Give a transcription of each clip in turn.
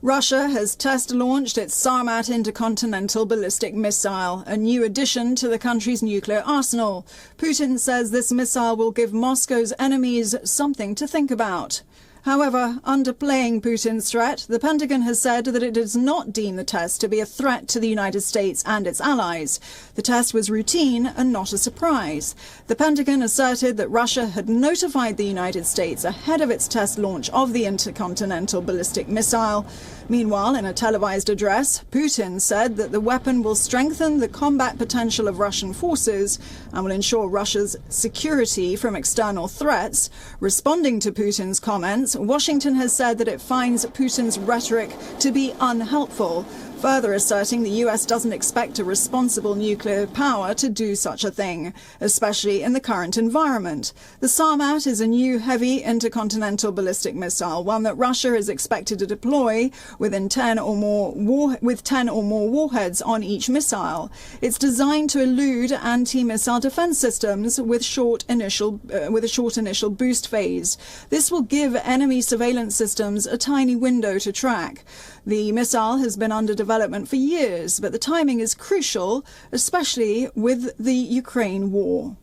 Russia has test-launched its Sarmat intercontinental ballistic missile, a new addition to the country's nuclear arsenal. Putin says this missile will give Moscow's enemies something to think about. However, underplaying Putin's threat, the Pentagon has said that it does not deem the test to be a threat to the United States and its allies. The test was routine and not a surprise. The Pentagon asserted that Russia had notified the United States ahead of its test launch of the intercontinental ballistic missile. Meanwhile, in a televised address, Putin said that the weapon will strengthen the combat potential of Russian forces and will ensure Russia's security from external threats. Responding to Putin's comments, Washington has said that it finds Putin's rhetoric to be unhelpful, further asserting the US doesn't expect a responsible nuclear power to do such a thing, especially in the current environment. The Sarmat is a new heavy intercontinental ballistic missile, one that Russia is expected to deploy with 10 or more warheads on each missile. It's designed to elude anti-missile defense systems with a short initial boost phase. This will give enemy surveillance systems a tiny window to track. The missile has been under development for years, but the timing is crucial, especially with the Ukraine war.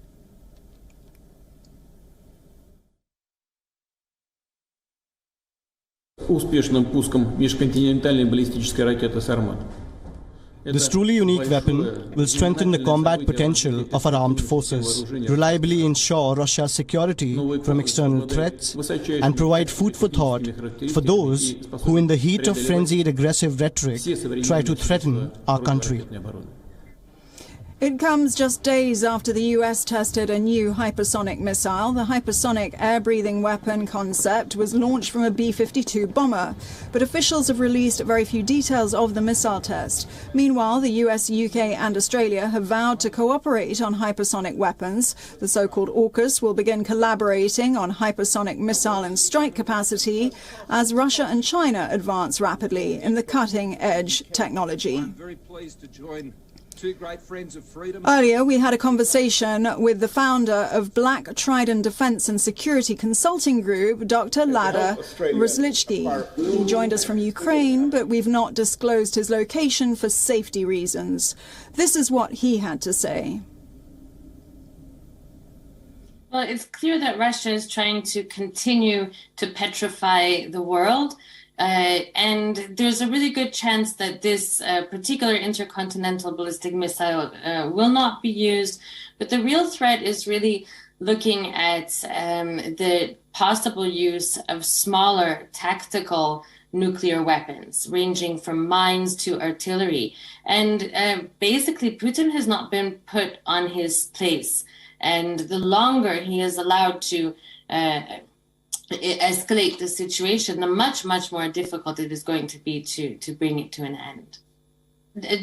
Успешным пуском межконтинентальной баллистической ракеты «Sarmat». This truly unique weapon will strengthen the combat potential of our armed forces, reliably ensure Russia's security from external threats, and provide food for thought for those who, in the heat of frenzied aggressive rhetoric, try to threaten our country. It comes just days after the US tested a new hypersonic missile. The hypersonic air-breathing weapon concept was launched from a B-52 bomber, but officials have released very few details of the missile test. Meanwhile, the US, UK and Australia have vowed to cooperate on hypersonic weapons. The so-called AUKUS will begin collaborating on hypersonic missile and strike capacity as Russia and China advance rapidly in the cutting-edge technology. I'm very pleased to join two great friends of freedom. Earlier, we had a conversation with the founder of Black Trident Defense and Security Consulting Group, Dr. Lada Ruslichki. He joined us from Ukraine, but we've not disclosed his location for safety reasons. This is what he had to say. Well, it's clear that Russia is trying to continue to petrify the world. And there's a really good chance that this particular intercontinental ballistic missile will not be used. But the real threat is really looking at the possible use of smaller tactical nuclear weapons, ranging from mines to artillery. And basically, Putin has not been put on his place. And the longer he is allowed to escalate the situation, the much more difficult it is going to be to bring it to an end.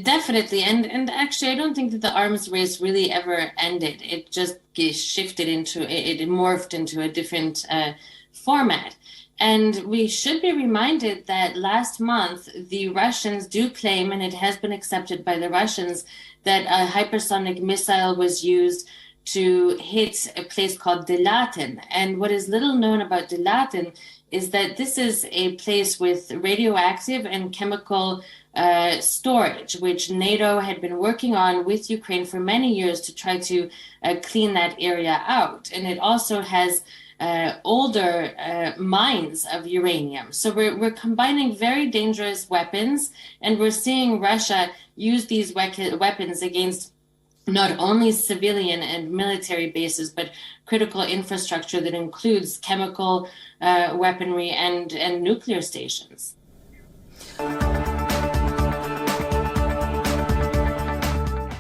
Definitely, and actually I don't think that the arms race really ever ended. It just shifted into, it morphed into a different format. And we should be reminded that last month the Russians do claim, and it has been accepted by the Russians, that a hypersonic missile was used to hit a place called Delatin. And what is little known about Delatin is that this is a place with radioactive and chemical storage, which NATO had been working on with Ukraine for many years to try to clean that area out. And it also has older mines of uranium. So we're combining very dangerous weapons, and we're seeing Russia use these weapons against not only civilian and military bases, but critical infrastructure that includes chemical weaponry and nuclear stations.